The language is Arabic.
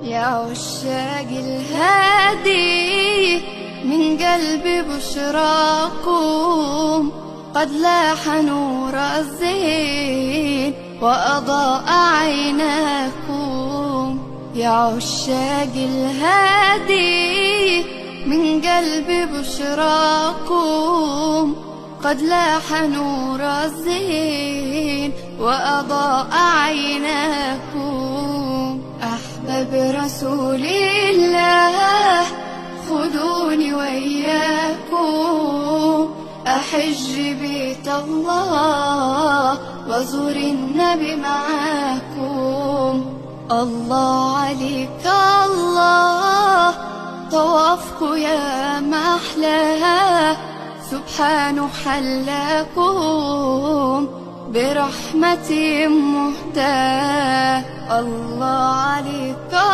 يا عشاق الهادي من قلبي بشراكم، قد لاح نور الزين وأضاء عيناكم. يا عشاق الهادي من قلبي بشراكم، قد لاح نور الزين وأضاء عيناكم. أحباب رسول الله خذوني وإياكم، أحج بيت الله وزور النبي معاكم. الله عليك الله، طوافك يا محلاها، سبحان حلاكم برحمة مهداة. الله عليك